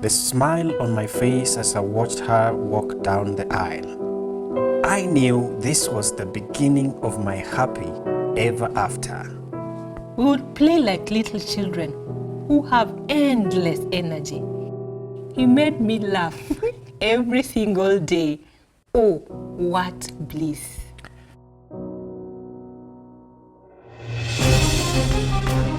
the smile on my face as I watched her walk down the aisle. I knew this was the beginning of my happy ever after. We would play like little children who have endless energy. He made me laugh every single day. Oh, what bliss.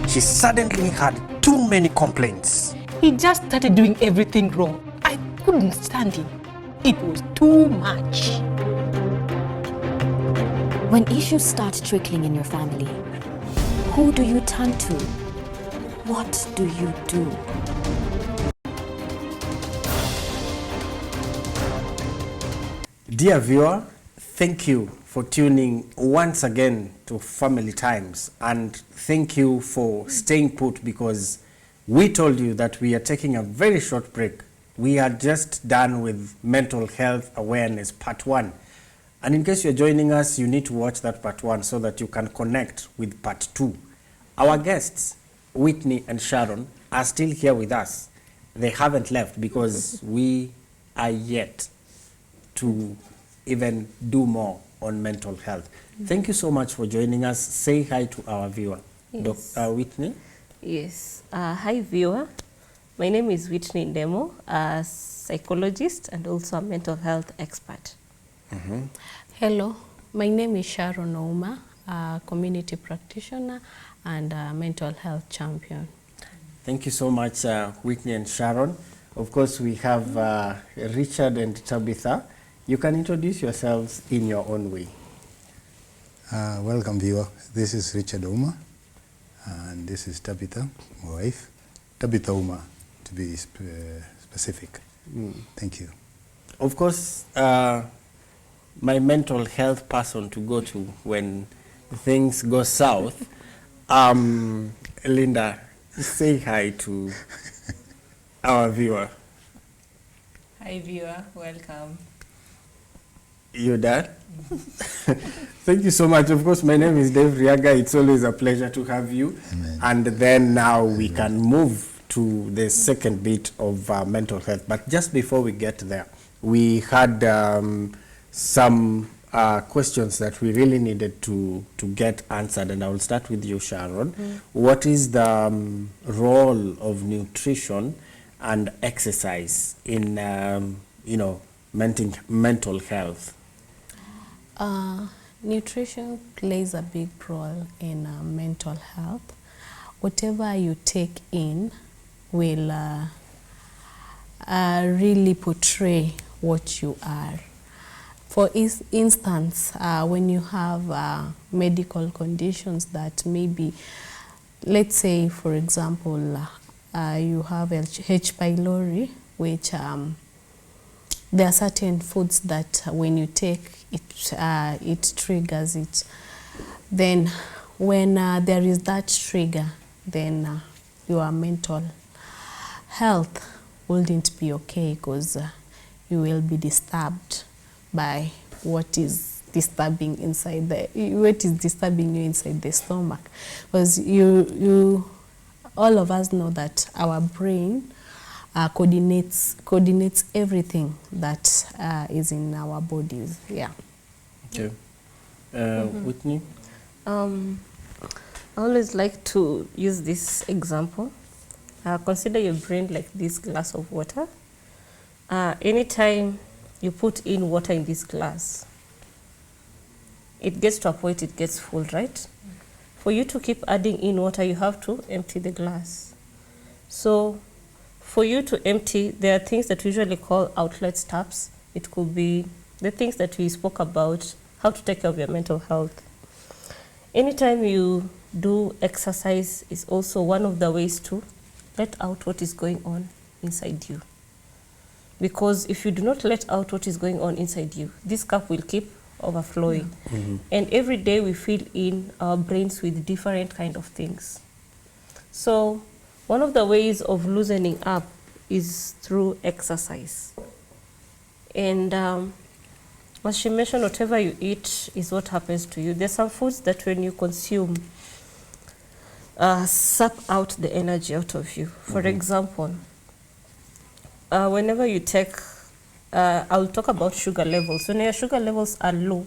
She suddenly had too many complaints. He just started doing everything wrong. I couldn't stand him. It was too much. When issues start trickling in your family, who do you turn to? What do you do? Dear viewer, thank you for tuning once again to Family Times, and thank you for staying put, because we told you that we are taking a very short break. We are just done with Mental Health Awareness Part 1. And in case you're joining us, you need to watch that Part 1 so that you can connect with Part 2. Our guests, Whitney and Sharon, are still here with us. They haven't left because we are yet to even do more on mental health. Thank you so much for joining us. Say hi to our viewer. Yes. Dr. Whitney? Yes. Hi, viewer. My name is Whitney Ndemo, a psychologist and also a mental health expert. Hello, my name is Sharon Ouma, a community practitioner and a mental health champion. Thank you so much, Whitney and Sharon. Of course, we have Richard and Tabitha. You can introduce yourselves in your own way. Welcome, viewer. This is Richard Ouma, and this is Tabitha, my wife. Tabitha Ouma, to be specific. Thank you. Of course, my mental health person to go to when things go south. Linda, say hi to our viewer. Hi viewer, welcome. You done? Thank you so much. Of course, my name is Dave Riaga. It's always a pleasure to have you. Amen. And then now we can move to the second bit of mental health. But just before we get there, we had some questions that we really needed to get answered. And I will start with you, Sharon. What is the role of nutrition and exercise in, mental health? Nutrition plays a big role in mental health. Whatever you take in will really portray what you are. For instance, when you have medical conditions that maybe, let's say, for example, you have H. pylori, which there are certain foods that when you take it triggers it. Then when there is that trigger, then your mental health wouldn't be okay, because you will be disturbed by what is disturbing you inside the stomach. Because you all of us know that our brain coordinates everything that is in our bodies. Yeah. Okay. Whitney? I always like to use this example. Consider your brain like this glass of water. Anytime you put in water in this glass, it gets to a point it gets full, right? For you to keep adding in water, you have to empty the glass. So for you to empty, there are things that we usually call outlet taps. It could be the things that we spoke about, how to take care of your mental health. Anytime you do exercise is also one of the ways to let out what is going on inside you. Because if you do not let out what is going on inside you, this cup will keep overflowing. And every day we fill in our brains with different kind of things. So one of the ways of loosening up is through exercise. And as she mentioned, whatever you eat is what happens to you. There's some foods that when you consume, suck out the energy out of you. For example, whenever you take, I'll talk about sugar levels. When your sugar levels are low,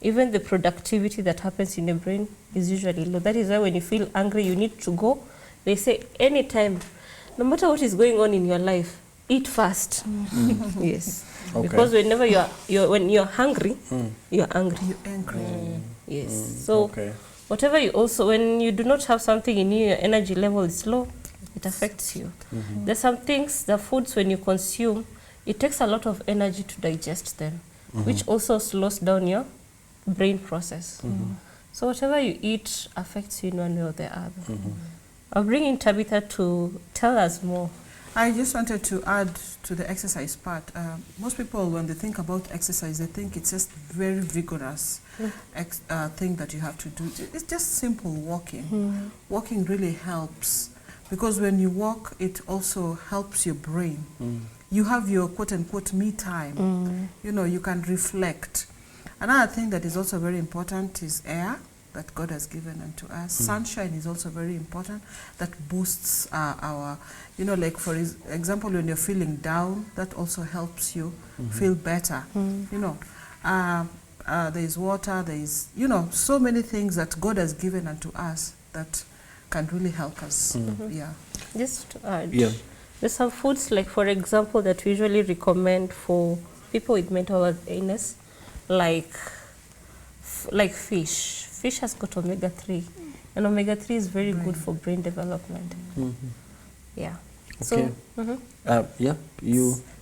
even the productivity that happens in your brain is usually low. That is why when you feel angry, you need to go. They say anytime, no matter what is going on in your life, eat fast. Yes. Okay. Because whenever when you're hungry, you're angry. You're angry. Yes. So whatever you also, when you do not have something in you, your energy level is low, it affects you. There's some things, the foods when you consume, it takes a lot of energy to digest them, which also slows down your brain process. So whatever you eat affects you in one way or the other. I'll bring in Tabitha to tell us more. I just wanted to add to the exercise part. Most people, when they think about exercise, they think it's just very vigorous thing that you have to do. It's just simple walking. Walking really helps because when you walk, it also helps your brain. You have your quote-unquote me time. You know, you can reflect. Another thing that is also very important is air that God has given unto us. Sunshine is also very important. That boosts our, you know, like for example, when you're feeling down, that also helps you feel better. You know, there is water, there is, you know, so many things that God has given unto us that can really help us. Yeah. Just to add, there's some foods, like for example, that we usually recommend for people with mental health illness, like fish. Fish has got omega-3, and omega-3 is very good for brain development. Yeah. Okay. So,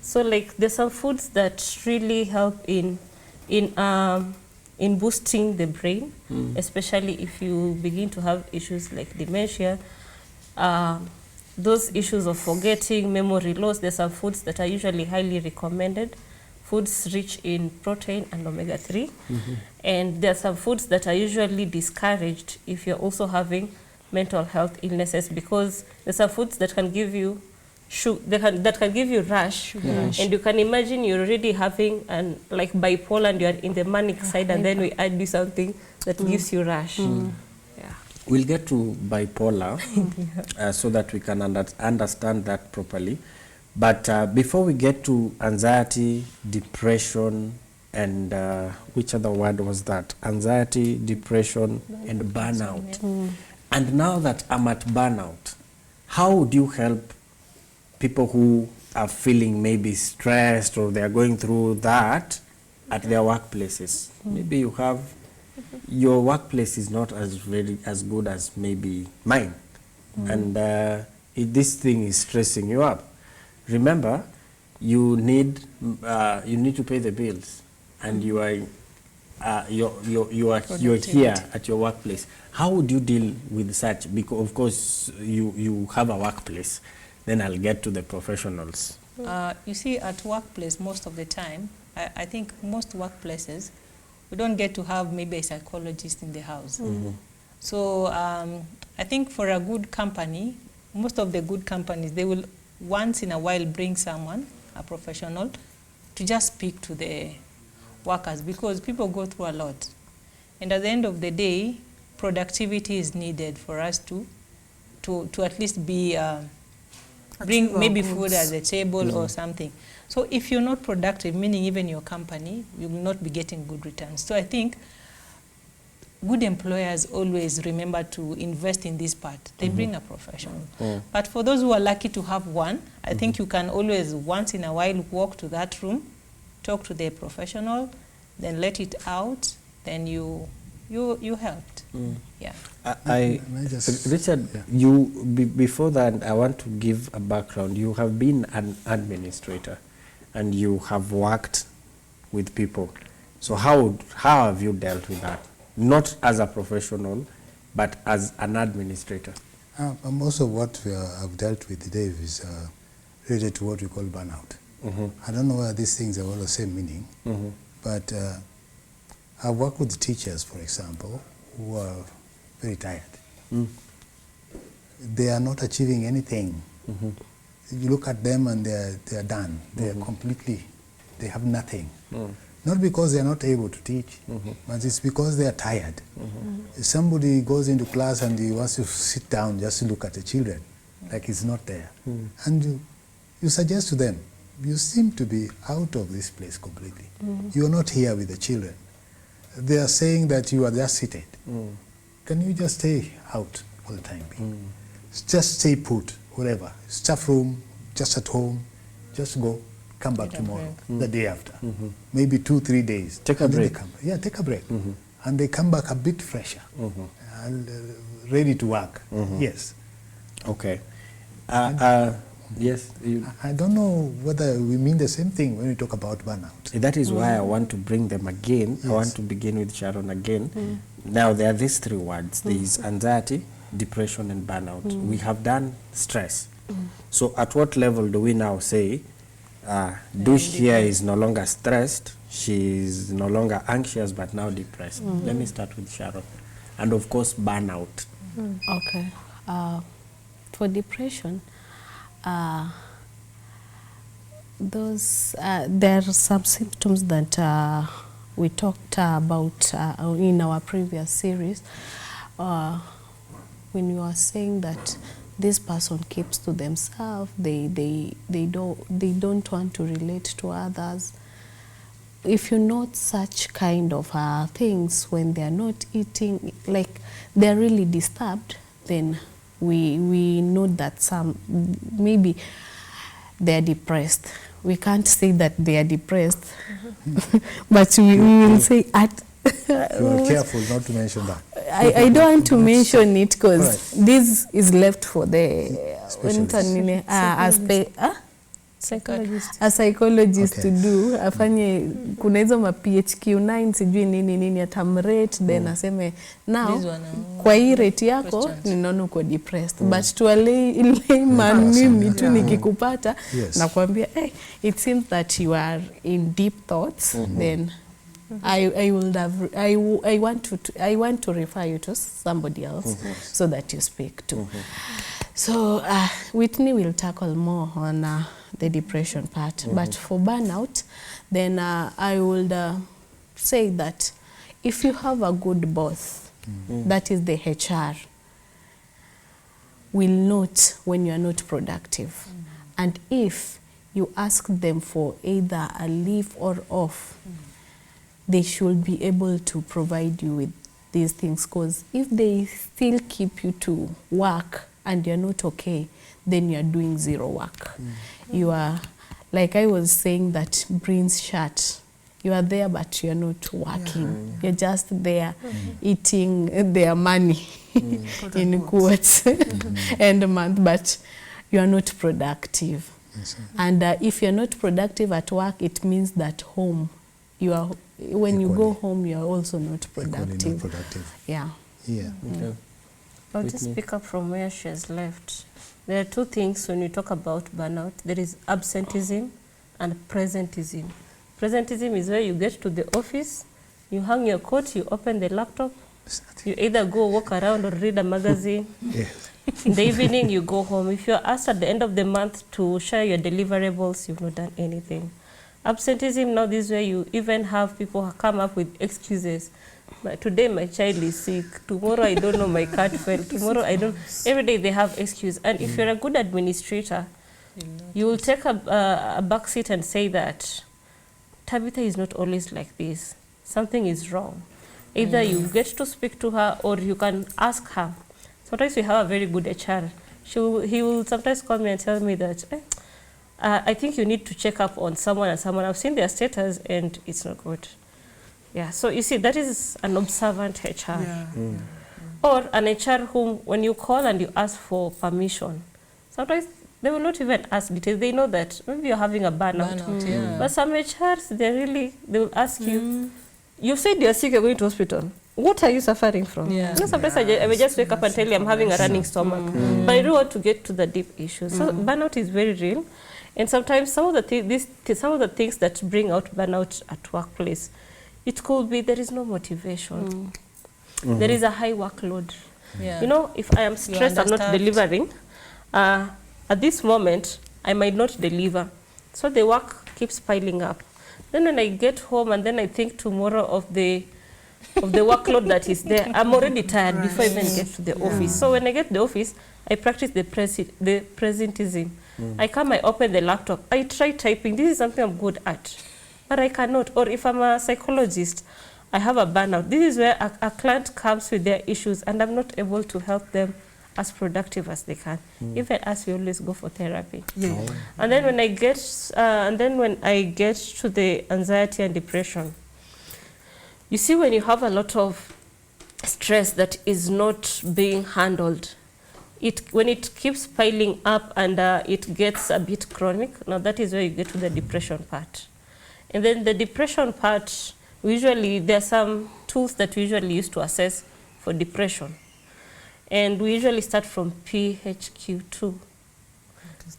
So like there's some foods that really help in boosting the brain, especially if you begin to have issues like dementia, those issues of forgetting, memory loss. There's some foods that are usually highly recommended. Foods rich in protein and omega-3. And there are some foods that are usually discouraged if you're also having mental health illnesses, because there's some foods that can give you that can give you rash. And you can imagine you're already having like bipolar and you're in the manic side, and then we add you something that gives you rash. We'll get to bipolar so that we can understand that properly. But before we get to anxiety, depression, and which other word was that? Anxiety, depression, and burnout. And now that I'm at burnout, how do you help people who are feeling maybe stressed or they are going through that at their workplaces? Maybe you have, your workplace is not as good as maybe mine. And this thing is stressing you up. Remember, you need to pay the bills, and you're here at your workplace. How would you deal with such? Because of course you have a workplace. Then I'll get to the professionals. You see, at workplace, most of the time, I think most workplaces, we don't get to have maybe a psychologist in the house. So I think for a good company, most of the good companies, they will once in a while bring someone, a professional, to just speak to the workers, because people go through a lot. And at the end of the day, productivity is needed for us to at least be, bring maybe food at the table or something. So if you're not productive, meaning even your company, you will not be getting good returns. So I think good employers always remember to invest in this part. They bring a professional. But for those who are lucky to have one, I think you can always once in a while walk to that room, talk to the professional, then let it out, then you helped. Yeah. Richard, before that, I want to give a background. You have been an administrator, and you have worked with people. So how have you dealt with that? Not as a professional, but as an administrator. Most of what I've dealt with, Dave, is related to what we call burnout. I don't know whether these things have all the same meaning, but I've worked with teachers, for example, who are very tired. They are not achieving anything. You look at them and they are done. They are completely, they have nothing. Not because they are not able to teach, but it's because they are tired. If somebody goes into class and he wants to sit down just to look at the children, like it's not there. And you suggest to them, you seem to be out of this place completely. You're not here with the children. They are saying that you are just seated. Can you just stay out all the time? Just stay put, wherever. Staff room, just at home, just go, come back tomorrow, the day after. Maybe 2-3 days. Take a And then they break. come, take a break. And they come back a bit fresher and ready to work. Yes. Okay. Yes. I don't know whether we mean the same thing when we talk about burnout. That is why I want to bring them again. I want to begin with Sharon again. Now, there are these 3 words. There is anxiety, depression, and burnout. We have done stress. So at what level do we now say, Dush here is no longer stressed, she is no longer anxious, but now depressed? Let me start with Sharon. And of course, burnout. Okay. For depression, there are some symptoms that we talked about in our previous series. When you are saying that this person keeps to themselves, they don't want to relate to others. If you note such kind of things when they are not eating, like they're really disturbed, then we know that maybe they're depressed. We can't say that they are depressed, but we will say You are careful not to mention that. I don't want to mention it because this is left for the a psychologist to do. Afanye kuna hizo ma PHQ-9 sijui nini atamrate then aseme now kwa hii rate yako ninaona uko depressed, but to a layman mimi tu nikikupata nakwambia it seems that you are in deep thoughts, then I want to refer you to somebody else so that you speak to. So Whitney will tackle more on the depression part, but for burnout, then I would say that if you have a good boss, that is the HR, will note when you are not productive, and if you ask them for either a leave or off, they should be able to provide you with these things, because if they still keep you to work and you're not okay, then you're doing zero work. You are, like I was saying, that brain's shut. You are there, but you're not working. You're just there eating their money in quotes end month, but you are not productive. And if you're not productive at work, it means that home, you are, when you go home, you are also not productive. Yeah. Okay. I'll just pick up from where she has left. There are 2 things when you talk about burnout. There is absenteeism and presenteeism. Presenteeism is where you get to the office, you hang your coat, you open the laptop, you either go walk around or read a magazine. In the evening, you go home. If you're asked at the end of the month to share your deliverables, you've not done anything. Absenteeism, now this is where you even have people come up with excuses. But today my child is sick, tomorrow I don't know, my cat fell, tomorrow I don't. Every day they have excuse. And if you're a good administrator, you will take a back seat and say that Tabitha is not always like this. Something is wrong. Either you get to speak to her or you can ask her. Sometimes we have a very good HR. He will sometimes call me and tell me that, I think you need to check up on someone and someone. I've seen their status and it's not good. Yeah, so you see, that is an observant HR. Or an HR whom, when you call and you ask for permission, sometimes they will not even ask details. They know that maybe you're having a burnout. But some HRs, they will ask you, you said you're sick, you're going to hospital. What are you suffering from? You know, sometimes I may just wake up and tell you I'm having a running stomach. But I don't want to get to the deep issues. So burnout is very real. And sometimes some of the things that bring out burnout at workplace, it could be there is no motivation. There is a high workload. You know, if I am stressed, I'm not delivering. At this moment, I might not deliver. So the work keeps piling up. Then when I get home and then I think tomorrow of the workload that is there, I'm already tired before I even get to the office. So when I get to the office, I practice the presenteeism. I come, I open the laptop, I try typing. This is something I'm good at, but I cannot. Or if I'm a psychologist, I have a burnout. This is where a client comes with their issues and I'm not able to help them as productive as they can. Even as we always go for therapy. And then when I get to the anxiety and depression, you see, when you have a lot of stress that is not being handled, when it keeps piling up and it gets a bit chronic, now that is where you get to the depression part. And then the depression part, usually there are some tools that we usually use to assess for depression. And we usually start from PHQ-2.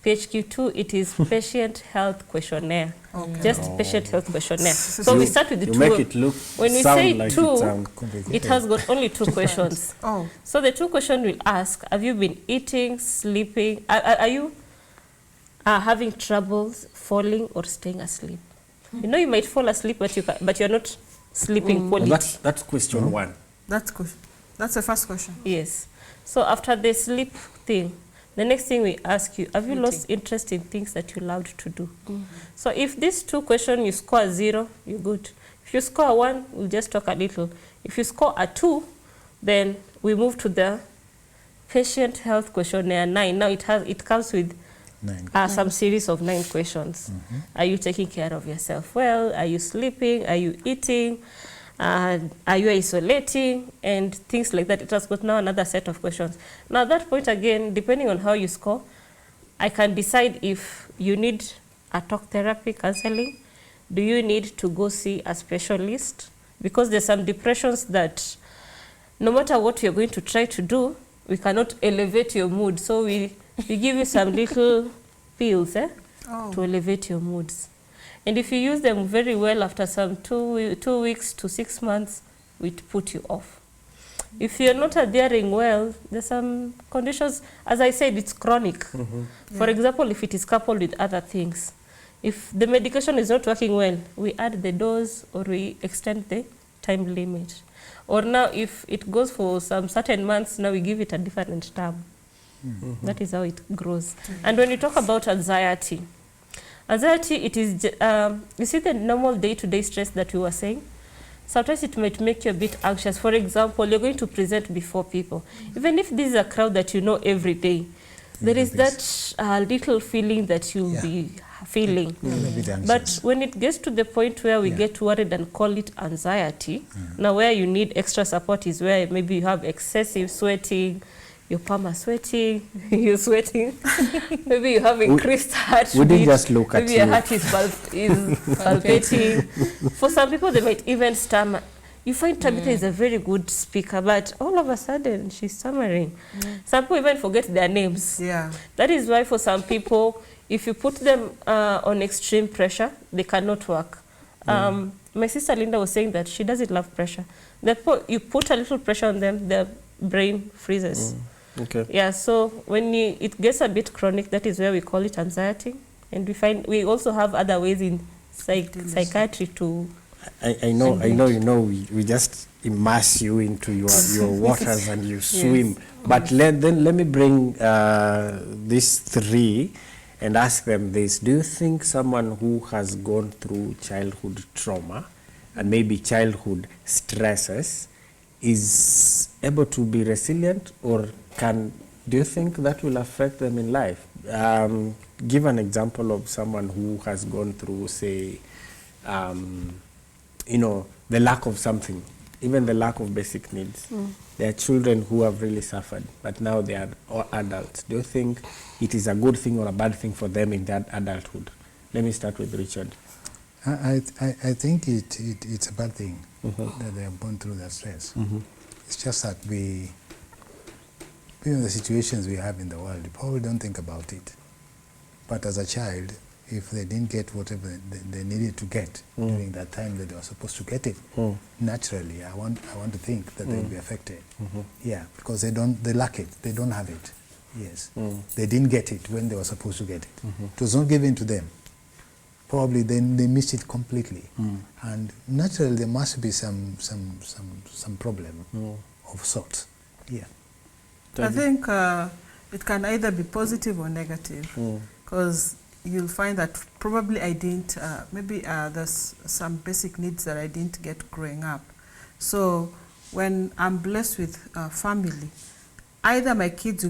PHQ-2, it is Patient Health Questionnaire. Just Patient Health Questionnaire. So we start with the two. Make it look when we say like two, it has got only 2 questions. So the 2 questions we'll ask: have you been eating, sleeping? Are you having troubles falling or staying asleep? You know, you might fall asleep, but you're not sleeping quality. That's question 1. That's the first question. Yes. So after the sleep thing, the next thing we ask you, have you lost interest in things that you loved to do? So if these 2 questions you score 0, you're good. If you score 1, we'll just talk a little. If you score a 2, then we move to the Patient Health Questionnaire 9. Now it comes with 9. Some series of 9 questions. Are you taking care of yourself well? Are you sleeping? Are you eating? Are you isolating? And things like that. It has got now another set of questions. Now at that point again, depending on how you score, I can decide if you need a talk therapy, counseling. Do you need to go see a specialist? Because there's some depressions that no matter what you're going to try to do, we cannot elevate your mood. So we give you some little pills to elevate your moods. And if you use them very well, after some 2 weeks to 6 months, we put you off. If you're not adhering well, there's some conditions, as I said, it's chronic. For example, if it is coupled with other things. If the medication is not working well, we add the dose or we extend the time limit. Or now if it goes for some certain months, now we give it a different term. That is how it grows. And when you talk about anxiety, it is, you see the normal day-to-day stress that we were saying? Sometimes it might make you a bit anxious. For example, you're going to present before people. Even if this is a crowd that you know every day, there is that little feeling that you'll be feeling. But when it gets to the point where we get worried and call it anxiety, now where you need extra support is where maybe you have excessive sweating, your palm are sweating, you're sweating, maybe you have increased heartbeat, we didn't just look at maybe your heart is palpitating. For some people, they might even stammer. You find Tabitha is a very good speaker, but all of a sudden, she's stammering. Some people even forget their names. That is why for some people, if you put them on extreme pressure, they cannot work. My sister Linda was saying that she doesn't love pressure. You put a little pressure on them, their brain freezes. Yeah, so when it gets a bit chronic, that is where we call it anxiety. And we also have other ways in psychiatry to... I know, we just immerse you into your waters and you swim. But let me bring these 3 and ask them this. Do you think someone who has gone through childhood trauma and maybe childhood stresses is able to be resilient, or do you think that will affect them in life? Give an example of someone who has gone through, say, the lack of something, even the lack of basic needs. There are children who have really suffered, but now they are all adults. Do you think it is a good thing or a bad thing for them in that adulthood? Let me start with Richard. I think it's a bad thing that they have gone through that stress. It's just that we the situations we have in the world, you probably don't think about it. But as a child, if they didn't get whatever they needed to get during that time that they were supposed to get it, naturally, I want to think that they'll be affected. Yeah, because they lack it, they don't have it. Yes, they didn't get it when they were supposed to get it. It was not given to them. Probably they missed it completely, and naturally there must be some problem of sorts. Yeah, I think it can either be positive or negative. because you'll find that probably I didn't, maybe there's some basic needs that I didn't get growing up. So when I'm blessed with family, either my kids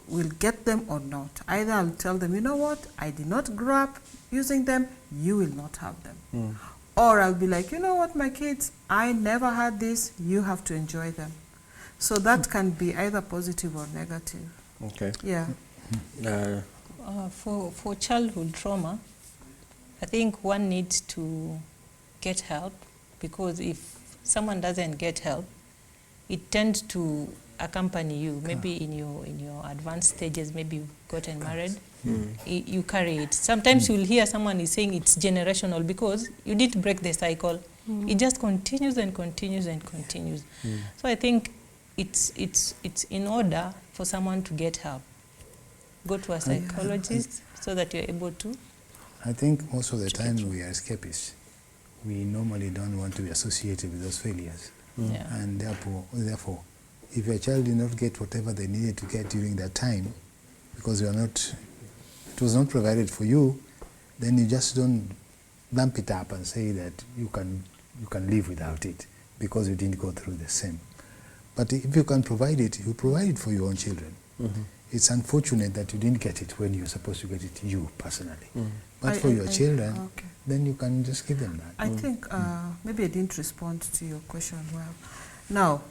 will get them or not. Either I'll tell them, you know what, I did not grow up using them, you will not have them. Or I'll be like, you know what, my kids, I never had this, you have to enjoy them. So that can be either positive or negative. Okay. Yeah. For childhood trauma, I think one needs to get help, because if someone doesn't get help, it tends to accompany you. Maybe in your advanced stages, maybe you've gotten married, you carry it. Sometimes you'll hear someone is saying it's generational because you didn't break the cycle. It just continues and continues and continues. So I think it's in order for someone to get help. Go to a psychologist so that you're able to. I think most of the time we are escapists. We normally don't want to be associated with those failures. And therefore, if your child did not get whatever they needed to get during that time, because it was not provided for you, then you just don't lump it up and say that you can live without it because you didn't go through the same. But if you can provide it, you provide it for your own children. It's unfortunate that you didn't get it when you're supposed to get it you personally. But for your children, then you can just give them that. I think maybe I didn't respond to your question well. Now,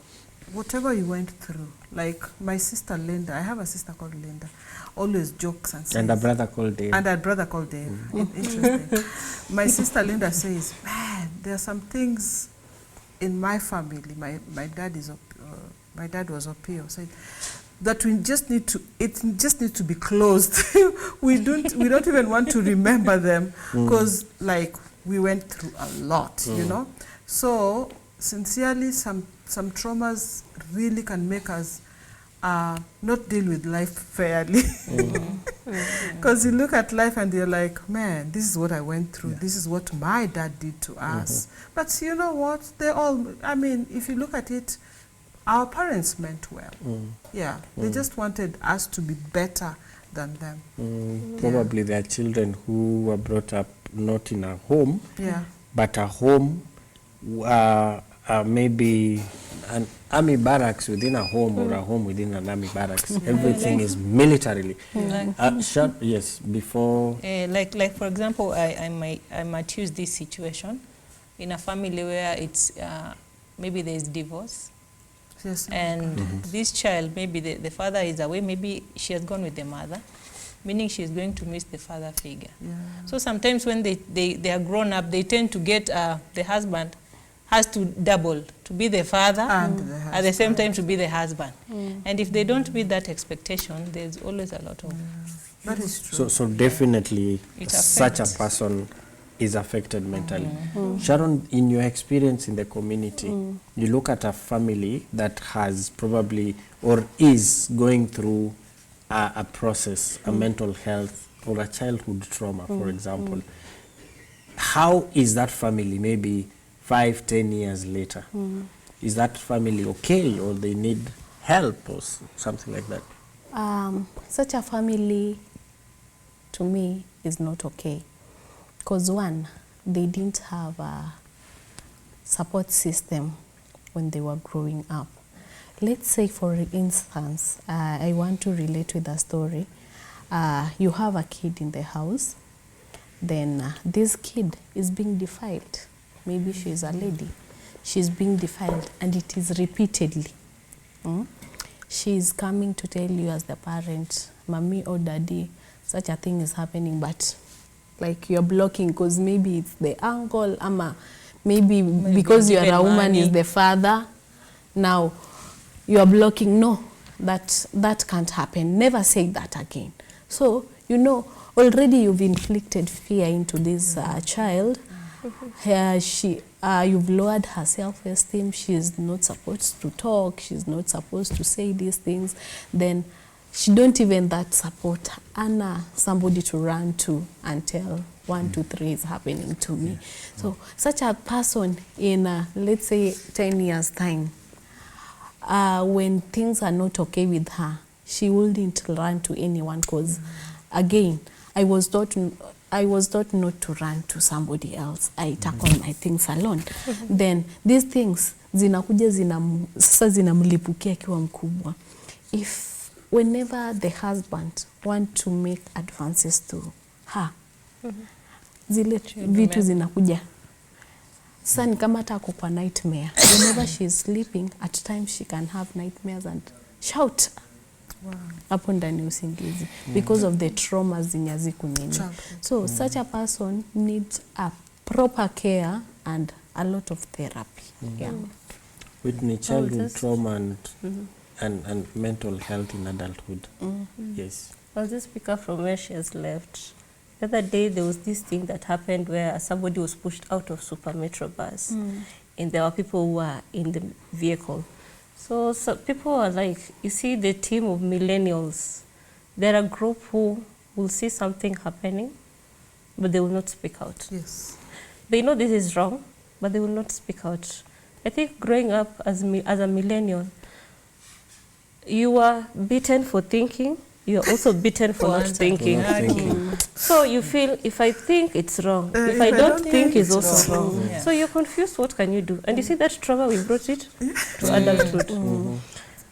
whatever you went through, like my sister Linda, I have a sister called Linda, always jokes and says. And a brother called Dave. And a brother called Dave. Interesting. My sister Linda says, man, there are some things in my family. My dad was a PO. Said that we just need to. It just needs to be closed. we don't even want to remember them because like we went through a lot, you know. So sincerely, some traumas really can make us not deal with life fairly. Because you look at life and you're like, man, this is what I went through. This is what my dad did to us. But you know what? I mean, if you look at it, our parents meant well. Yeah, they just wanted us to be better than them. Probably there are children who were brought up not in a home, but a home maybe an army barracks within a home or a home within an army barracks. Everything is militarily. Yes, before. Like for example, I might use this situation in a family where it's maybe there's divorce. Yes. And this child, maybe the father is away, maybe she has gone with the mother, meaning she is going to miss the father figure. So sometimes when they are grown up, they tend to get the husband has to double to be the father and at the same time to be the husband. And if they don't meet that expectation, there's always a lot of... That is true. So definitely such a person is affected mentally. Sharon, in your experience in the community, you look at a family that has probably or is going through a process, a mental health or a childhood trauma, for example. How is that family maybe 5-10 years later? Is that family okay, or they need help or something like that? Such a family, to me, is not okay. Because one, they didn't have a support system when they were growing up. Let's say, for instance, I want to relate with a story. You have a kid in the house, then this kid is being defiled. Maybe she's a lady. She's being defiled, and it is repeatedly. She's coming to tell you as the parent, mommy or daddy, such a thing is happening, but like you're blocking because maybe it's the uncle, maybe because you're a woman is the father. Now you're blocking. No, that can't happen. Never say that again. So, you know, already you've inflicted fear into this child. You've lowered her self-esteem. She's not supposed to talk. She's not supposed to say these things. Then she don't even that support Anna, somebody to run to and tell 1, 2, 3 is happening to me. So such a person in, let's say, 10 years time, when things are not okay with her, she wouldn't run to anyone because, again, I was taught not to run to somebody else. I tackle my things alone. Then these things zinakuja sasa zinamlipukia akiwa mkubwa. If whenever the husband want to make advances to her, zile vitu zinakuja. Sasa ni kama hata ako kwa nightmare. Whenever she is sleeping, at times she can have nightmares and shout. Hapo ndani usingizi because of the traumas zenye hazikunini. So such a person needs a proper care and a lot of therapy. Yeah. Whitney, childhood trauma and mental health in adulthood. Yes. I'll just pick up from where she has left. The other day there was this thing that happened where somebody was pushed out of Super Metro bus and there were people who were in the vehicle. So people are like, you see the team of millennials, they're a group who will see something happening, but they will not speak out. Yes. They know this is wrong, but they will not speak out. I think growing up as a millennial, you are beaten for thinking, you are also beaten for not thinking. So you feel, if I think it's wrong, if I don't think it's also wrong. Yeah. So you're confused, what can you do? And you see that trauma, we brought it to adulthood.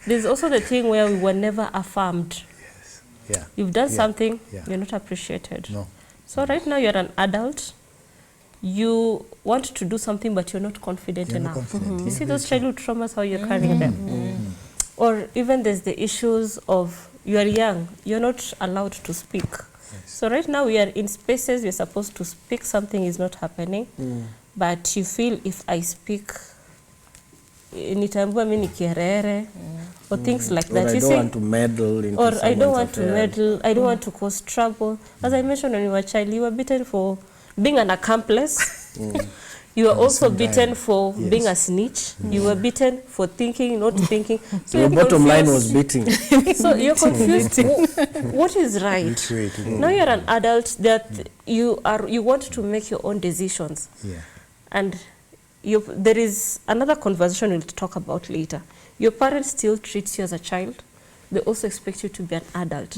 There's also the thing where we were never affirmed. Yes. Yeah. You've done Yeah. something, Yeah. you're not appreciated. No. So right now you're an adult, you want to do something but you're not confident You're not enough. confident, You yeah, see very those childhood traumas, how you're carrying them. Or even there's the issues of you are young, you're not allowed to speak. So right now we are in spaces you're supposed to speak, something is not happening, but you feel if I speak, nitaambiwa mimi ni kierere, or things like Or that. I You don't see, want to meddle into or I don't someone's want to affair. meddle, I don't want to cause trouble. As I mentioned when you were a child, you were beaten for being an accomplice. You were also same beaten time. for Yes. being a snitch. You were beaten for thinking, not thinking. So Your you're bottom line was confused. beating. So you're confused. What is right? Which way to go? Now you're an adult that you want to make your own decisions. Yeah. And there is another conversation we'll talk about later. Your parents still treat you as a child. They also expect you to be an adult.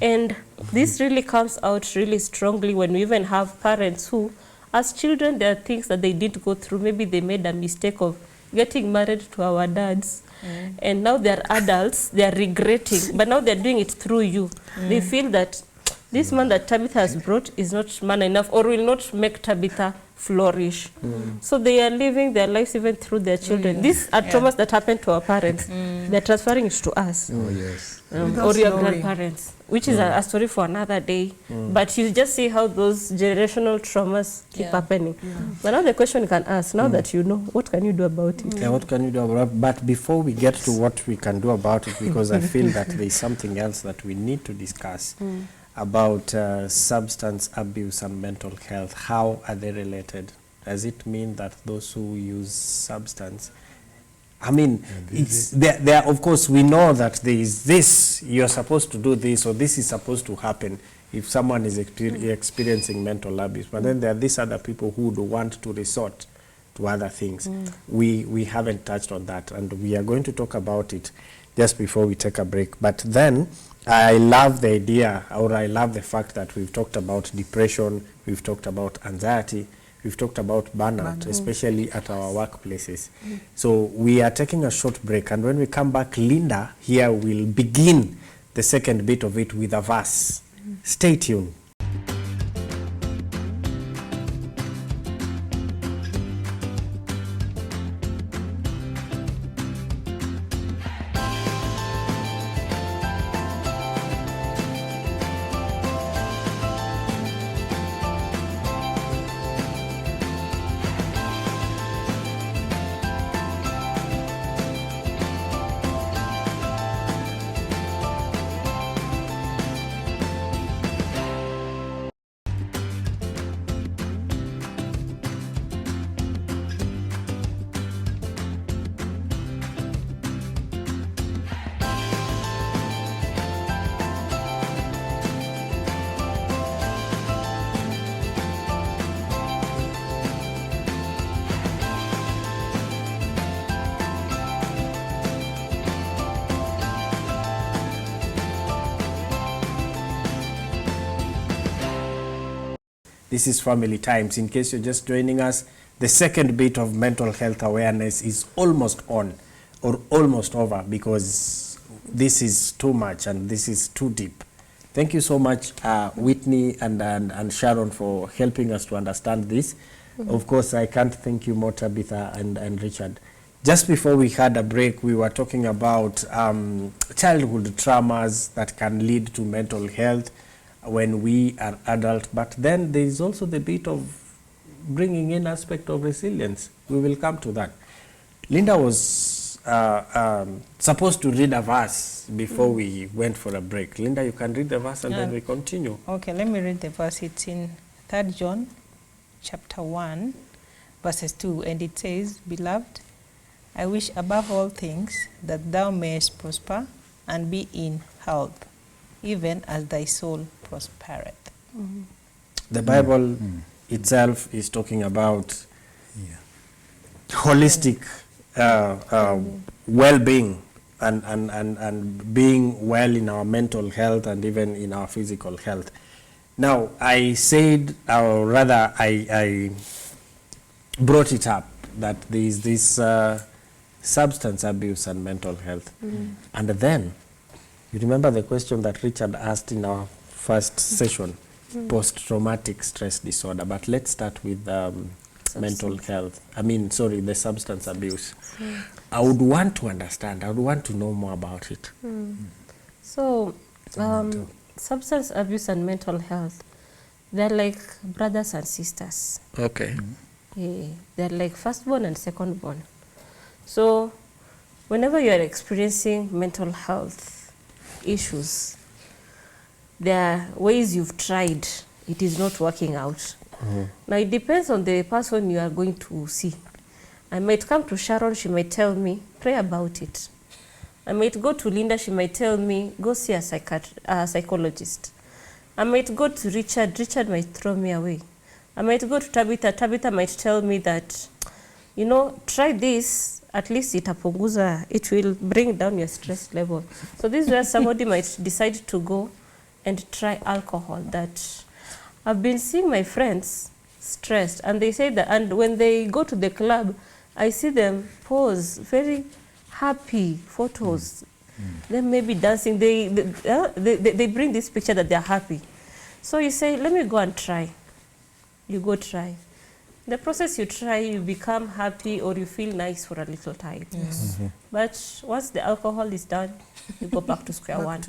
And this really comes out really strongly when we even have parents who, as children, there are things that they didn't go through. Maybe they made a mistake of getting married to our dads. And now they're adults, they're regretting, but now they're doing it through you. They feel that this man that Tabitha has brought is not man enough or will not make Tabitha flourish. So they are living their lives even through their children. These are traumas that happen to our parents. They're transferring it to us. Oh, yes. Or your grandparents, which is a story for another day. But you just see how those generational traumas keep happening. But now the question you can ask, now that you know, what can you do about it? Yeah, what can you do about it? But before we get to what we can do about it, because I feel that there is something else that we need to discuss about substance abuse and mental health. How are they related? Does it mean that those who use substance, I mean, it's there. Of course, we know that there is this, you're supposed to do this, or this is supposed to happen if someone is experiencing mental abuse. But then there are these other people who would want to resort to other things. We haven't touched on that, and we are going to talk about it just before we take a break. But then, I love the idea, or I love the fact that we've talked about depression, we've talked about anxiety, we've talked about burnout, especially at our workplaces. So we are taking a short break, and when we come back, Linda here will begin the second bit of it with a verse. Stay tuned. This is Family Times. In case you're just joining us, the second bit of mental health awareness is almost on or almost over, because this is too much and this is too deep. Thank you so much, Whitney and Sharon, for helping us to understand this. Of course, I can't thank you more, Tabitha and Richard. Just before we had a break, we were talking about childhood traumas that can lead to mental health when we are adult, but then there is also the bit of bringing in aspect of resilience. We will come to that. Linda was supposed to read a verse before we went for a break. Linda, you can read the verse and then we continue. Okay, let me read the verse. It's in 3 John chapter 1, verses 2, and it says, Beloved, I wish above all things that thou mayest prosper and be in health, even as thy soul prospereth. The Bible itself is talking about holistic well-being and being well in our mental health and even in our physical health. Now, I said, or rather I brought it up, that there is this substance abuse and mental health. And then, you remember the question that Richard asked in our first session, post-traumatic stress disorder. But let's start with mental health. The substance abuse. I would want to understand, I would want to know more about it. So, substance abuse and mental health, they're like brothers and sisters. Okay. Yeah, they're like firstborn and secondborn. So, whenever you are experiencing mental health issues, there are ways you've tried, it is not working out. Now, it depends on the person you are going to see. I might come to Sharon, she might tell me, pray about it. I might go to Linda, she might tell me, go see a psychologist. I might go to Richard, Richard might throw me away. I might go to Tabitha, Tabitha might tell me that, try this, at least it will bring down your stress level. So this is where somebody might decide to go and try alcohol. That I've been seeing my friends stressed, and they say that, and when they go to the club, I see them pose very happy photos. Then maybe dancing, they bring this picture that they're happy. So you say, let me go and try. You go try. The process you try, you become happy or you feel nice for a little time. But once the alcohol is done, you go back to square one.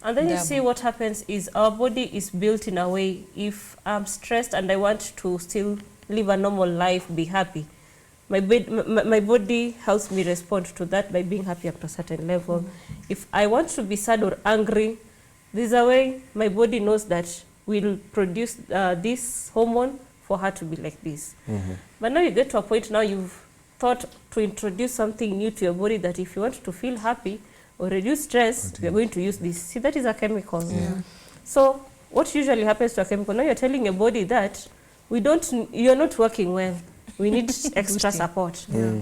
And then you see what happens is our body is built in a way, if I'm stressed and I want to still live a normal life, be happy, my body helps me respond to that by being happy up to a certain level. If I want to be sad or angry, there's a way my body knows that will produce this hormone for her to be like this. But now you get to a point now you've thought to introduce something new to your body, that if you want to feel happy or reduce stress, we are going to use this. See, that is a chemical. So what usually happens to a chemical, now you're telling your body that you're not working well. We need extra support.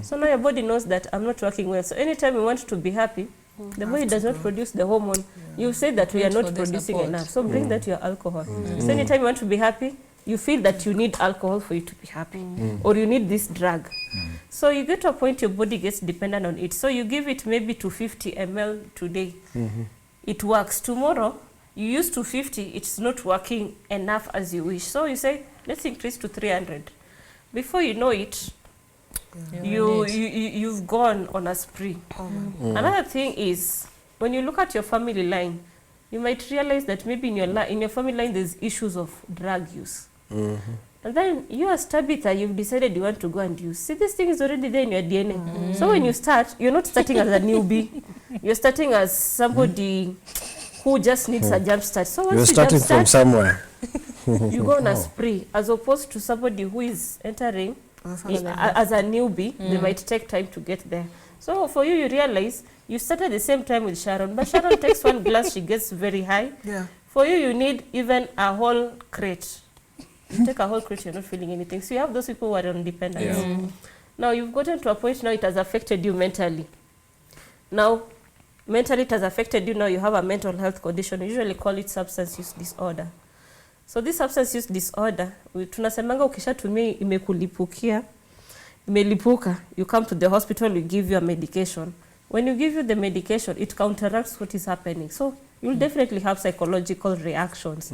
So now your body knows that I'm not working well. So anytime you want to be happy, the body does not produce the hormone. You say that we are not producing enough. So bring that to your alcohol. So anytime you want to be happy, you feel that you need alcohol for you to be happy, or you need this drug. So you get to a point your body gets dependent on it. So you give it maybe 250 ml today. It works. Tomorrow, you use 250, it's not working enough as you wish. So you say, let's increase to 300. Before you know it, you've gone on a spree. Another thing is, when you look at your family line, you might realize that maybe in your family line there's issues of drug use. And then you as Tabitha, you've decided you want to go and use. See, this thing is already there in your DNA. So when you start, you're not starting as a newbie. You're starting as somebody who just needs a jump start. So once you're starting from somewhere. You go on a spree, as opposed to somebody who is entering as a newbie. They might take time to get there. So for you, you realize you started the same time with Sharon, but Sharon takes one glass, she gets very high. For you, you need even a whole crate. You take a whole crate, you're not feeling anything. So you have those people who are on dependence. Now you've gotten to a point now it has affected you mentally. Now, mentally it has affected you, now you have a mental health condition. We usually call it substance use disorder. So this substance use disorder, tunasemanga ukishatumia imelipuka, you come to the hospital, we give you a medication. When you give you the medication, it counteracts what is happening. So you'll definitely have psychological reactions.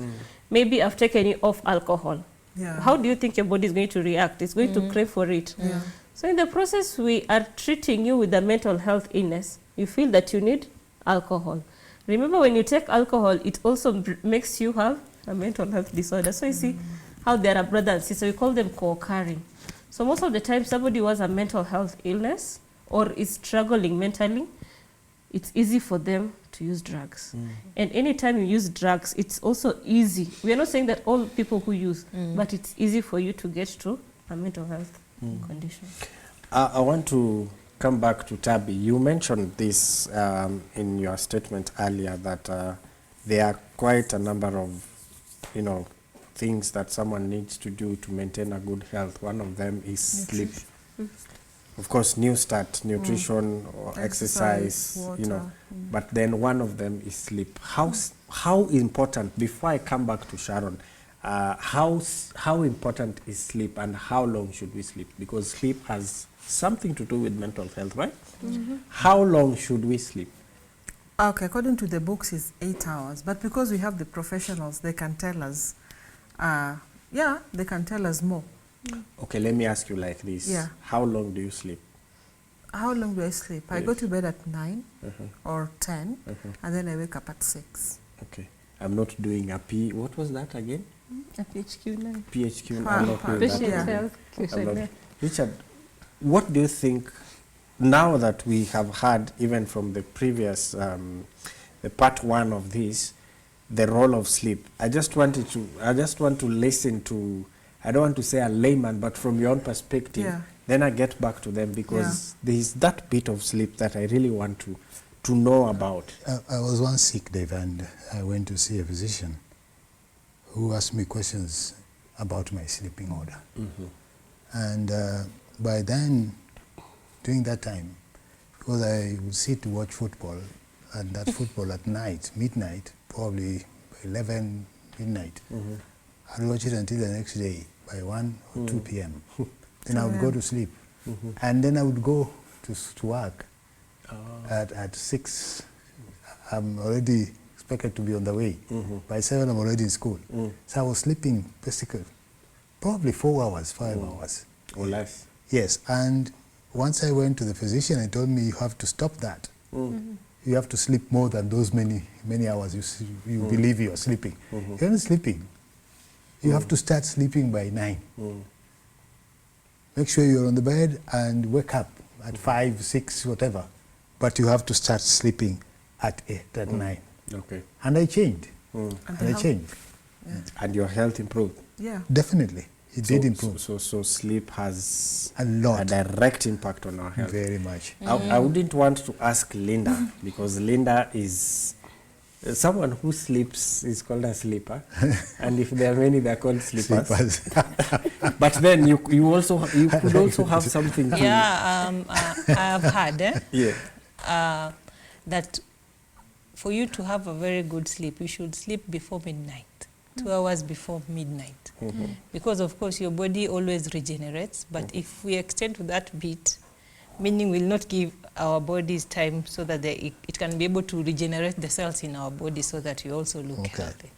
Maybe I've taken you off alcohol. Yeah. How do you think your body is going to react? It's going to crave for it. Yeah. So in the process, we are treating you with a mental health illness. You feel that you need alcohol. Remember, when you take alcohol, it also makes you have a mental health disorder. So you see how they are brothers and sisters. We call them co-occurring. So most of the time, somebody who has a mental health illness or is struggling mentally, it's easy for them to use drugs. And anytime you use drugs, it's also easy. We are not saying that all people who use, but it's easy for you to get to a mental health condition. I want to come back to Tabby. You mentioned this in your statement earlier that there are quite a number of, things that someone needs to do to maintain a good health. One of them is sleep. Of course, New Start, nutrition or exercise, water. But then one of them is sleep. How important, before I come back to Sharon, how important is sleep and how long should we sleep? Because sleep has something to do with mental health, right? How long should we sleep? Okay, according to the books, it's 8 hours. But because we have the professionals, they can tell us, they can tell us more. Okay, let me ask you like this. Yeah. How long do you sleep? How long do I sleep? I Yes. go to bed at 9 or 10, and then I wake up at 6. Okay. I'm not doing a what was that again? A PHQ9. PHQ. Pa- I'm not pa- doing Patient that. Yeah. health I'm questionnaire. not. Richard, what do you think, now that we have heard even from the previous, the part 1 of this, the role of sleep? I just want to listen to, I don't want to say a layman, but from your own perspective, Yeah. then I get back to them because there is that bit of sleep that I really want to know about. I was once sick, Dave, and I went to see a physician who asked me questions about my sleeping order. And by then, during that time, because I would sit to watch football, and that football at night, midnight, probably by 11 midnight, I'd watch it until the next day by 1 or 2 p.m. Then I would go to sleep. And then I would go to work at 6. I'm already expected to be on the way. By 7, I'm already in school. So I was sleeping basically probably 4 hours, 5 hours. Or less. Yes, and once I went to the physician, he told me you have to stop that. You have to sleep more than those many hours you believe you are sleeping. You're not sleeping. You have to start sleeping by 9. Make sure you're on the bed and wake up at 5, 6, whatever. But you have to start sleeping at 8, at 9. Okay. And I changed. And And I changed. And your health improved. Yeah. Definitely. It did improve. So sleep has A lot. a direct impact on our health. Very much. I wouldn't want to ask Linda because Linda is someone who sleeps is called a sleeper, and if there are many, they're called sleepers. Sleepers. But then you could also have something to I've heard yeah. that for you to have a very good sleep, you should sleep before midnight, 2 hours before midnight. Because of course your body always regenerates, but if we extend to that bit, meaning we'll not give our bodies time so that it can be able to regenerate the cells in our body so that you also look healthy.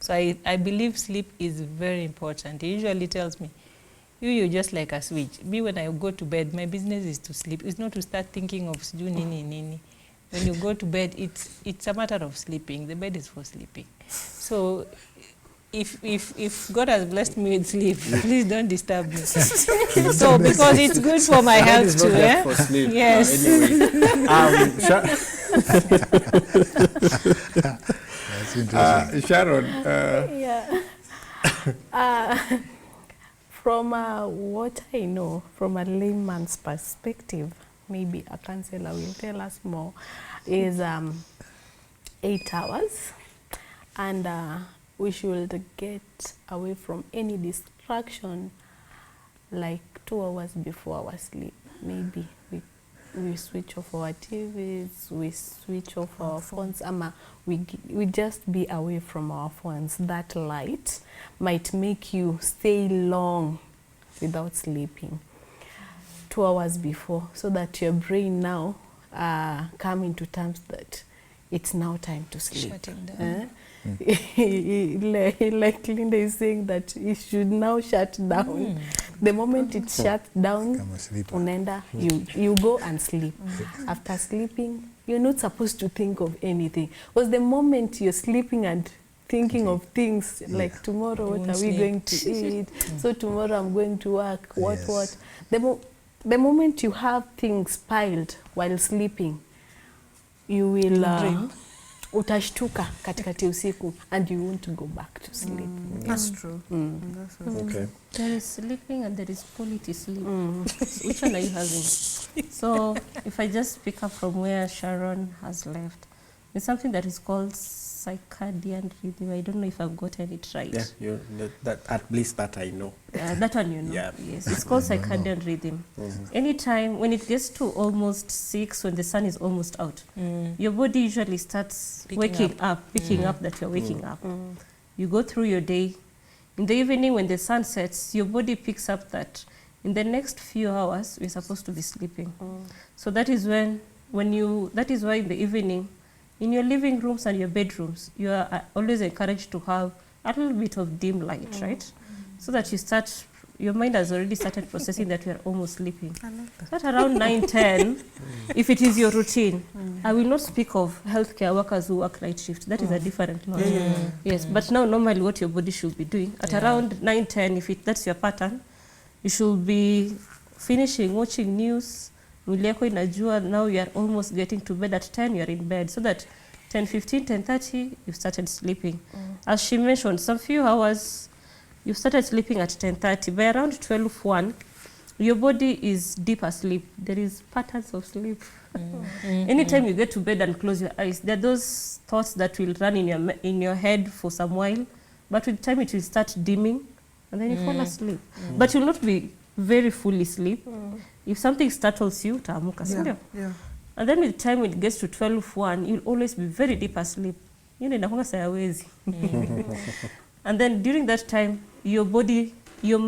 So I believe sleep is very important. He usually tells me, you're just like a switch. Me, when I go to bed, my business is to sleep. It's not to start thinking of nini. When you go to bed, it's a matter of sleeping. The bed is for sleeping. So if God has blessed me with sleep, please don't disturb me. So because it's good for my health too, Not for sleep. Yes. That's interesting. Sharon. From what I know, from a layman's perspective, maybe a counselor will tell us more, is 8 hours. And we should get away from any distraction like 2 hours before our sleep. Maybe we we switch off our TVs, we switch off our phones, we just be away from our phones. That light might make you stay long without sleeping 2 hours before, so that your brain now come into terms that it's now time to sleep. Shutting down. Like Linda is saying that it should now shut down. The moment it shuts down, unaenda, you go and sleep. After sleeping, you're not supposed to think of anything. Because the moment you're sleeping and thinking of things like tomorrow, what are we going to eat? So tomorrow I'm going to work, what? The moment you have things piled while sleeping, you will utashtuka katikati usiku and you want to go back to sleep. That's true. That's true. Okay. There is sleeping and there is quality sleep. So which one are you having? So if I just pick up from where Sharon has left, it's something that is called circadian rhythm. I don't know if I've gotten it right. Yeah, that at least that I know. That one you know. Yeah. Yes, it's called circadian rhythm. Anytime when it gets to almost 6, when the sun is almost out, your body usually starts picking up that you're waking up. You go through your day. In the evening when the sun sets, your body picks up that in the next few hours we're supposed to be sleeping. So that is that is why in the evening, in your living rooms and your bedrooms, you are always encouraged to have a little bit of dim light, right? So that your mind has already started processing that you are almost sleeping. So at around 9, 10, if it is your routine, I will not speak of healthcare workers who work night shift. That is a different note. Yes, but now normally what your body should be doing, at around 9, 10, if that's your pattern, you should be finishing watching news. Now you are almost getting to bed at 10, you are in bed. So that 10:15, 10:30, you've started sleeping. As she mentioned, some few hours, you started sleeping at 10:30. By around 12:01, your body is deep asleep. There is patterns of sleep. Anytime you get to bed and close your eyes, there are those thoughts that will run in your head for some while, but with time it will start dimming, and then you fall asleep. But you'll not be very fully asleep. If something startles you, utaamka, sindio? Yeah. And then with time when it gets to 12:01, you'll always be very deep asleep. Inakuanga sayawezi. And then during that time, your body, your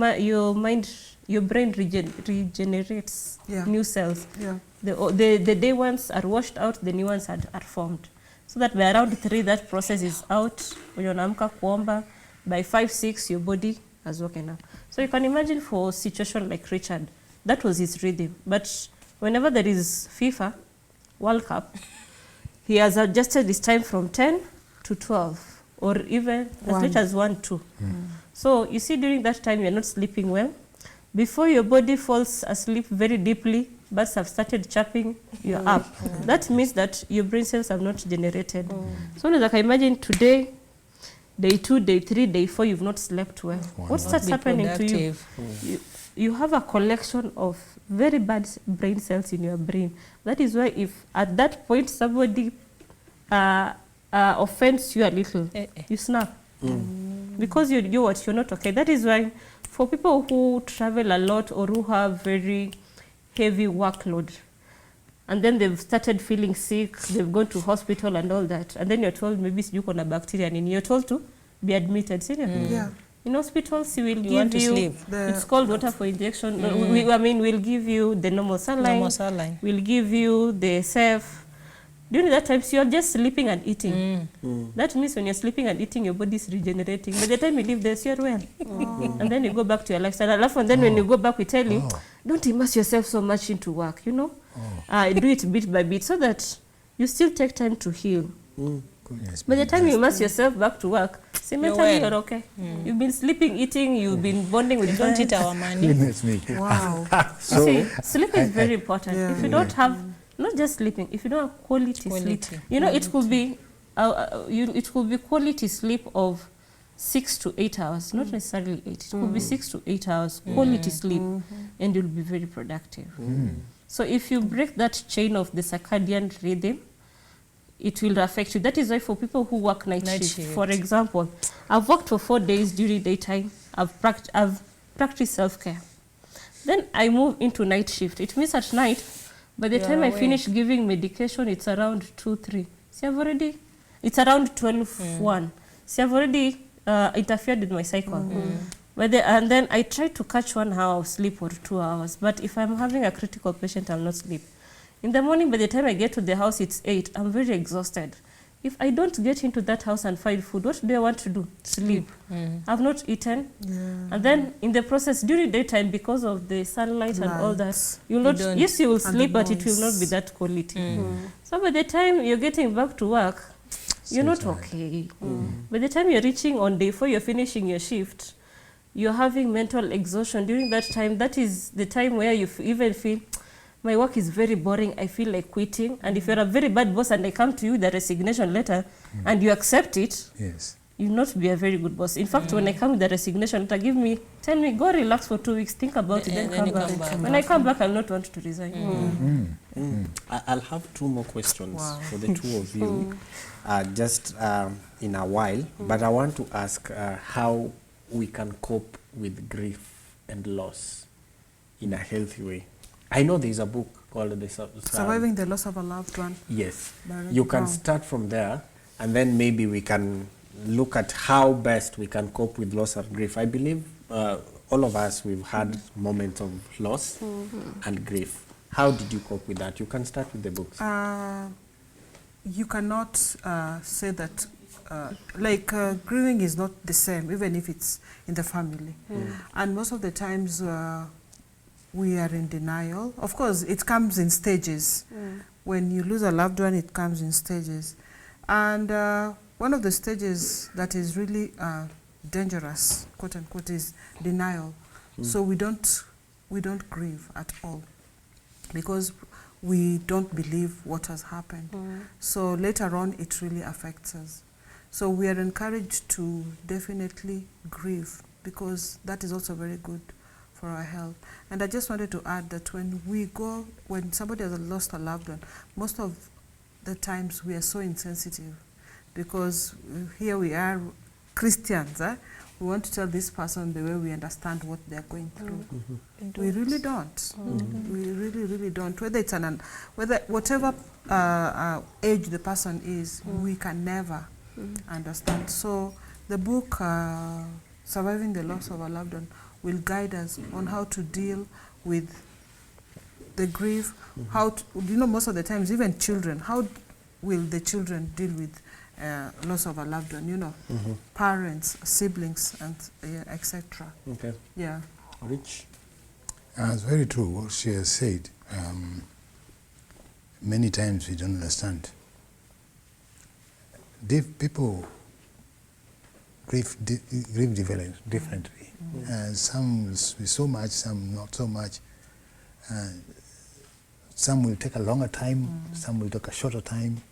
mind, your brain regenerates new cells. Yeah. The day ones are washed out, the new ones are formed. So that by around 3, that process is out. When you unaamka kuomba, by 5, 6, your body has woken up. So you can imagine for a situation like Richard, that was his rhythm. But whenever there is FIFA, World Cup, he has adjusted his time from 10 to 12, or even as late as 1, 2. So you see, during that time, you're not sleeping well. Before your body falls asleep very deeply, birds have started chirping, you're up. That means that your brain cells have not generated. So like I imagine today, day 2, day 3, day 4, you've not slept well. What starts happening to you? You have a collection of very bad brain cells in your brain. That is why if at that point somebody offends you a little, you snap. Because you're not okay. That is why for people who travel a lot or who have very heavy workload, and then they've started feeling sick, they've gone to hospital and all that, and then you're told maybe you've got a bacteria, and you're told to be admitted. Yeah. In hospitals, we will give you, it's called water for injection. We'll give you the normal saline. We'll give you the safe. During that time, so you're just sleeping and eating. That means when you're sleeping and eating, your body is regenerating. By the time you leave this, you're well. And then you go back to your lifestyle. And then when you go back, we tell you, don't immerse yourself so much into work, do it bit by bit so that you still take time to heal. By the time you immerse yourself back to work, see, mentally you're okay. You've been sleeping, eating, you've been bonding with Don't eat our money. Wow. See, sleep is very important. If you don't have, not just sleeping, if you don't have quality sleep, it could be quality sleep of 6 to 8 hours, not necessarily 8. It could be 6 to 8 hours quality sleep, and you'll be very productive. So if you break that chain of the circadian rhythm, it will affect you. That is why for people who work night shift, for example, I've worked for 4 days during daytime. I've practiced self-care. Then I move into night shift. It means at night, By the You time are I awake. finish giving medication, it's around 2, 3. See, it's around 12, 1. See, I've already interfered with my cycle. And then I try to catch 1 hour of sleep or 2 hours. But if I'm having a critical patient, I'll not sleep. In the morning, by the time I get to the house, it's 8. I'm very exhausted. If I don't get into that house and find food, what do I want to do? Sleep. I've not eaten. And then in the process, during daytime, because of the sunlight and all that, you'll not, don't. yes, you will And sleep, the but it will not be noise. that quality. So by the time you're getting back to work, you're not tired. okay. By the time you're reaching on day 4, you're finishing your shift, you're having mental exhaustion. During that time, that is the time where you even feel, my work is very boring, I feel like quitting. And if you're a very bad boss and I come to you with a resignation letter and you accept it, Yes. you'll not be a very good boss. In fact, when I come with the resignation letter, tell me, go relax for 2 weeks, think about it, then And come then you back. come back. When I come back, I'll not want to resign. I'll have 2 more questions Wow. for the 2 of you, just in a while. But I want to ask how we can cope with grief and loss in a healthy way. I know there's a book called Surviving the Loss of a Loved One. Yes, by you can Brown. start from there, and then maybe we can look at how best we can cope with loss and grief. I believe all of us, we've had moments of loss and grief. How did you cope with that? You can start with the books. You cannot say that, grieving is not the same, even if it's in the family. And most of the times we are in denial. Of course, it comes in stages. When you lose a loved one, it comes in stages. And one of the stages that is really dangerous, quote unquote, is denial. So we don't grieve at all, because we don't believe what has happened. So later on, it really affects us. So we are encouraged to definitely grieve, because that is also very good for our health. And I just wanted to add that when somebody has lost a loved one, most of the times we are so insensitive, because here we are, Christians, we want to tell this person the way we understand what they're going through. We really don't. We really, really don't. Whether it's whatever age the person is, we can never understand. So the book, Surviving the Loss of a Loved One, will guide us on how to deal with the grief. Most of the times, even children, how will the children deal with loss of a loved one, parents, siblings, and etc. Okay. Yeah. Rich? It's very true what she has said. Many times we don't understand. People grieve differently. Some with so much, some not so much. Some will take a longer time, some will take a shorter time.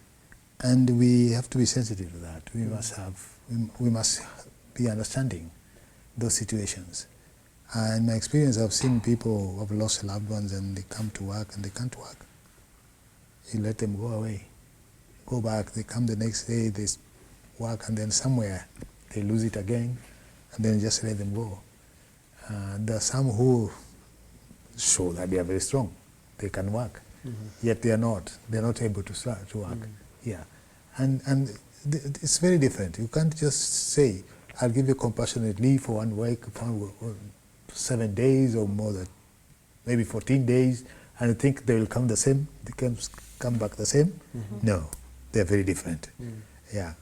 And we have to be sensitive to that. We must be understanding those situations. In my experience, I've seen people who have lost loved ones and they come to work and they can't work. You let them go away, go back, they come the next day, they work, and then somewhere they lose it again, and then just let them go. There are some who show that they are very strong, they can work, yet they are not able to start to work. Yeah, and it's very different. You can't just say, I'll give you compassionate leave for 1 week, for 7 days or more than maybe 14 days, and think they will come the same, they can come back the same. No, they're very different. Yeah,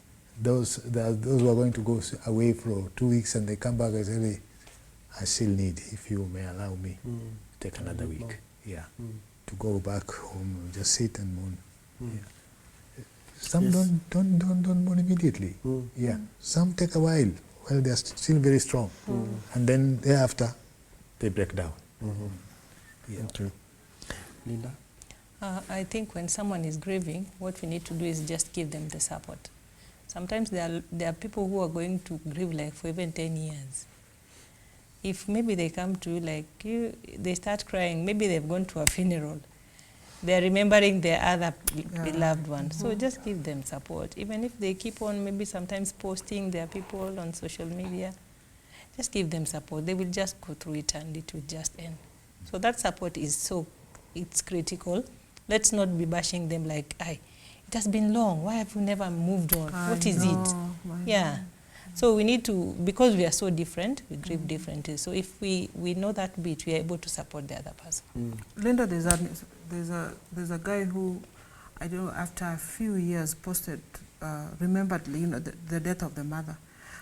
those who are going to go away for 2 weeks and they come back and say, I still need, if you may allow me, take another week. Yeah, to go back home, just sit and mourn. Yeah. Some don't mourn immediately. Yeah, some take a while they're still very strong, and then thereafter they break down. Yeah. Okay. Linda? I think when someone is grieving, what we need to do is just give them the support. Sometimes there are people who are going to grieve like for even 10 years. If maybe they come to you, they start crying, maybe they've gone to a funeral, they're remembering their other beloved one. So just give them support. Even if they keep on maybe sometimes posting their people on social media, just give them support. They will just go through it and it will just end. So that support is it's critical Let's not be bashing them like, it has been long. Why have you never moved on? What is it? Yeah. So we need to, because we are so different, we grieve differently. So if we know that bit, we are able to support the other person. Linda, there's a guy who, I don't know, after a few years posted, remembered, the death of the mother.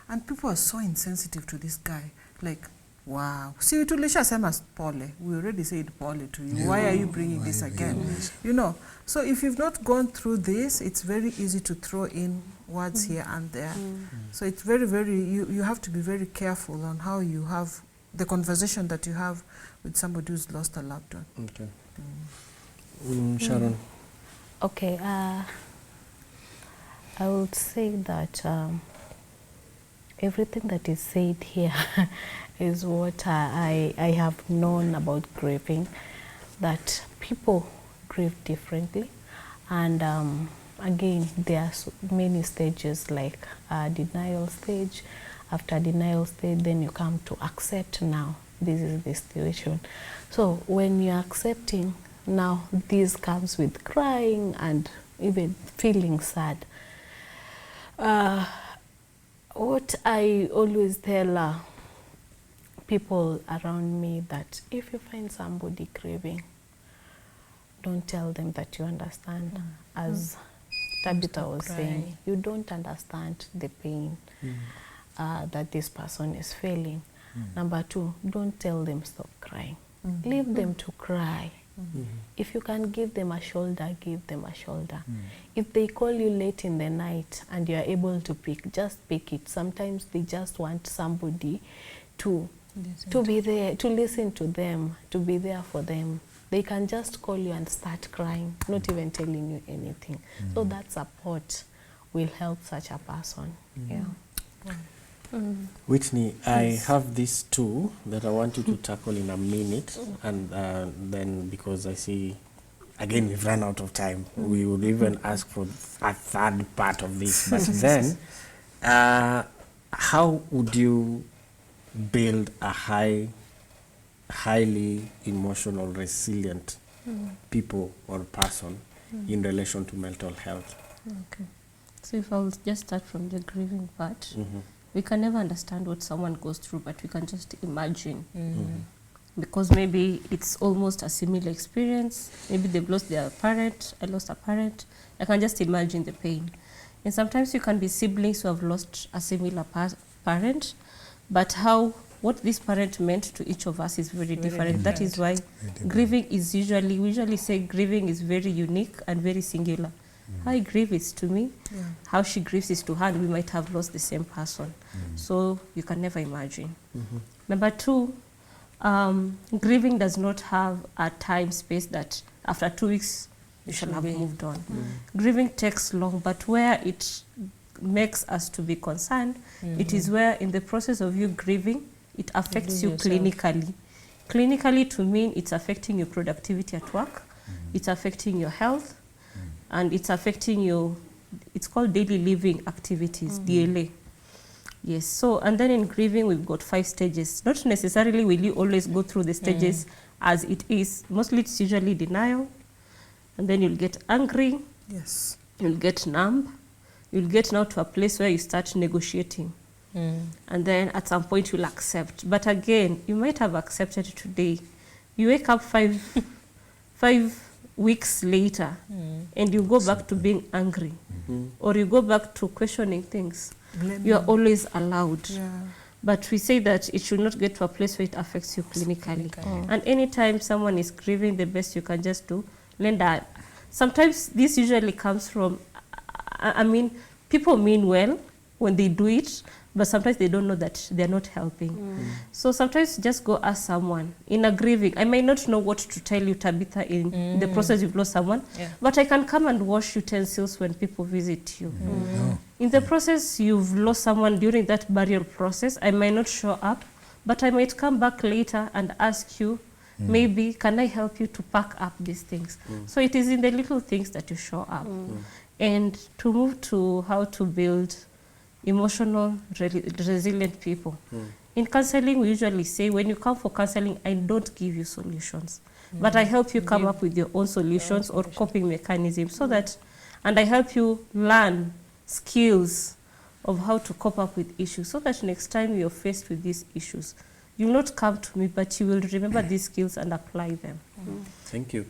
And people are so insensitive to this guy. Like, wow. See, tulisha sema pole. We already said pole to you. Why are you bringing this again? You know, so if you've not gone through this, it's very easy to throw in words here and there. So it's very, very, you have to be very careful on how you have the conversation that you have with somebody who's lost a loved one. Okay. Sharon. Okay, I would say that everything that is said here is what I have known about grieving, that people grieve differently. And again, there are so many stages, like denial stage. After denial stage, then you come to accept. Now this is the situation. So when you're accepting, now this comes with crying and even feeling sad. What I always tell people around me, that if you find somebody grieving, don't tell them that you understand. As Tabitha was saying, you don't understand the pain that this person is feeling. Number two, don't tell them stop crying. Leave them to cry. If you can give them a shoulder, give them a shoulder. If they call you late in the night and you are able to pick, just pick it. Sometimes they just want somebody to be there, to listen to them, to be there for them. They can just call you and start crying, not even telling you anything. So that support will help such a person. Yeah. Whitney, I have these two that I want you to tackle in a minute, and then, because I see, again, we've run out of time, we would even ask for a third part of this. But then, how would you build a highly emotional, resilient people or person in relation to mental health? Okay. So if I will just start from the grieving part, we can never understand what someone goes through, but we can just imagine. Because maybe it's almost a similar experience. Maybe they've lost their parent, I lost a parent. I can just imagine the pain. And sometimes you can be siblings who have lost a similar parent, but what this parent meant to each of us is very different. That is why grieving is we usually say grieving is very unique and very singular. How I grieve is to me, how she grieves is to her, and we might have lost the same person. So you can never imagine. Number two, grieving does not have a time space that after 2 weeks you shall have moved on. Grieving takes long, but where it makes us to be concerned, it is where in the process of you grieving, it affects you clinically. Clinically, to mean it's affecting your productivity at work, it's affecting your health, and it's affecting it's called daily living activities, DLA. Yes, so, and then in grieving, we've got 5 stages. Not necessarily will you always go through the stages as it is. Mostly it's usually denial, and then you'll get angry. Yes. You'll get numb. You'll get now to a place where you start negotiating. And then at some point you'll accept. But again, you might have accepted today. You wake up 5 weeks later and you go back to being angry, or you go back to questioning things. You are always allowed. But we say that it should not get to a place where it affects you clinically. And anytime someone is grieving, the best you can just do, Linda, sometimes this usually comes from, I mean, people mean well when they do it, but sometimes they don't know that they're not helping. So sometimes just go ask someone. In a grieving, I may not know what to tell you, Tabitha, in the process you've lost someone, but I can come and wash utensils when people visit you. In the process you've lost someone during that burial process, I might not show up, but I might come back later and ask you, maybe, can I help you to pack up these things? So it is in the little things that you show up. And to move to how to build emotional, resilient people. In counseling, we usually say, when you come for counseling, I don't give you solutions. But I help you come up with your own solutions or coping mechanisms so that, and I help you learn skills of how to cope up with issues so that next time you're faced with these issues, you will not come to me, but you will remember these skills and apply them. Thank you.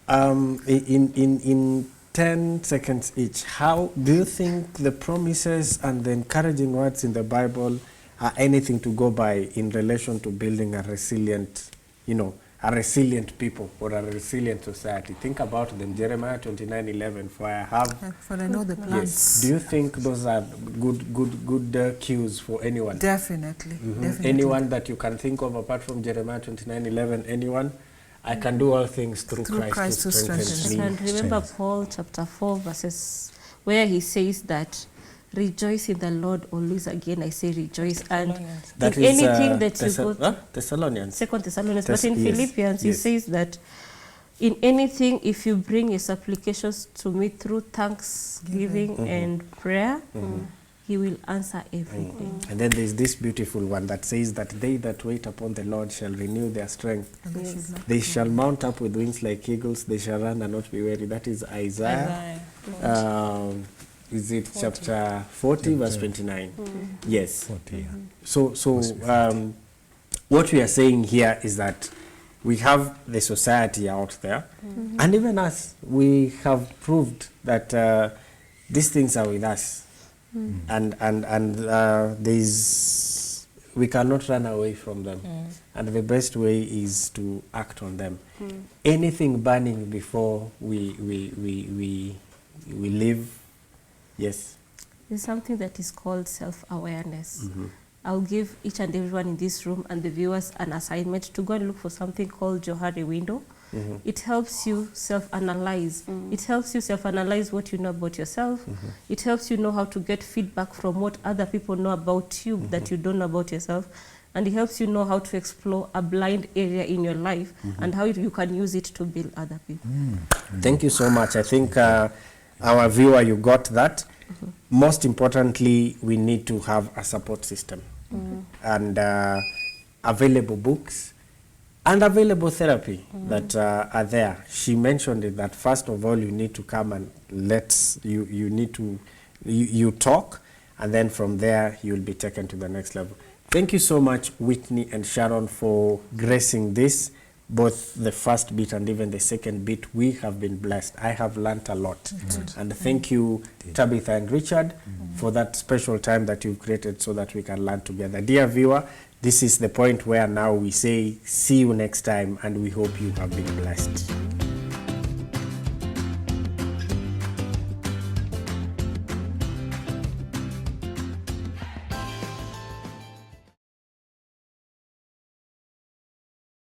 In 10 seconds each, how do you think the promises and the encouraging words in the Bible are anything to go by in relation to building a resilient, a resilient people or a resilient society? Think about them. Jeremiah 29:11. For I know the plans. Yes. Do you think those are good cues for anyone? Definitely. Definitely. Anyone that you can think of apart from Jeremiah 29:11? Anyone? I can do all things through Christ who strengthens me. And remember Paul chapter 4 verses where he says that rejoice in the Lord always. Again, I say rejoice. And that in is, anything that you go Thessalonians. 2 Thessalonians. But in Philippians, he says that in anything, if you bring your supplications to me through thanksgiving and prayer, he will answer everything. And then there's this beautiful one that says that they that wait upon the Lord shall renew their strength. They shall mount up with wings like eagles. They shall run and not be weary. That is Isaiah. Is it 40. Chapter 40, verse 29? Yes. 40, yeah. So what we are saying here is that we have the society out there, and even us, we have proved that these things are with us. And we cannot run away from them, and the best way is to act on them. Anything burning before we live. Yes. There's something that is called self-awareness. I'll give each and everyone in this room and the viewers an assignment to go and look for something called Johari window. It helps you self-analyze. It helps you self-analyze what you know about yourself. It helps you know how to get feedback from what other people know about you that you don't know about yourself. And it helps you know how to explore a blind area in your life and how you can use it to build other people. Thank you so much. I think our viewer, you got that. Most importantly, we need to have a support system and available books and available therapy that are there. She mentioned it, that first of all, you need to come and you talk, and then from there, you'll be taken to the next level. Thank you so much, Whitney and Sharon, for gracing this. Both the first bit and even the second bit, we have been blessed. I have learnt a lot. And thank you, Tabitha and Richard, for that special time that you've created so that we can learn together. Dear viewer, this is the point where now we say, see you next time, and we hope you have been blessed.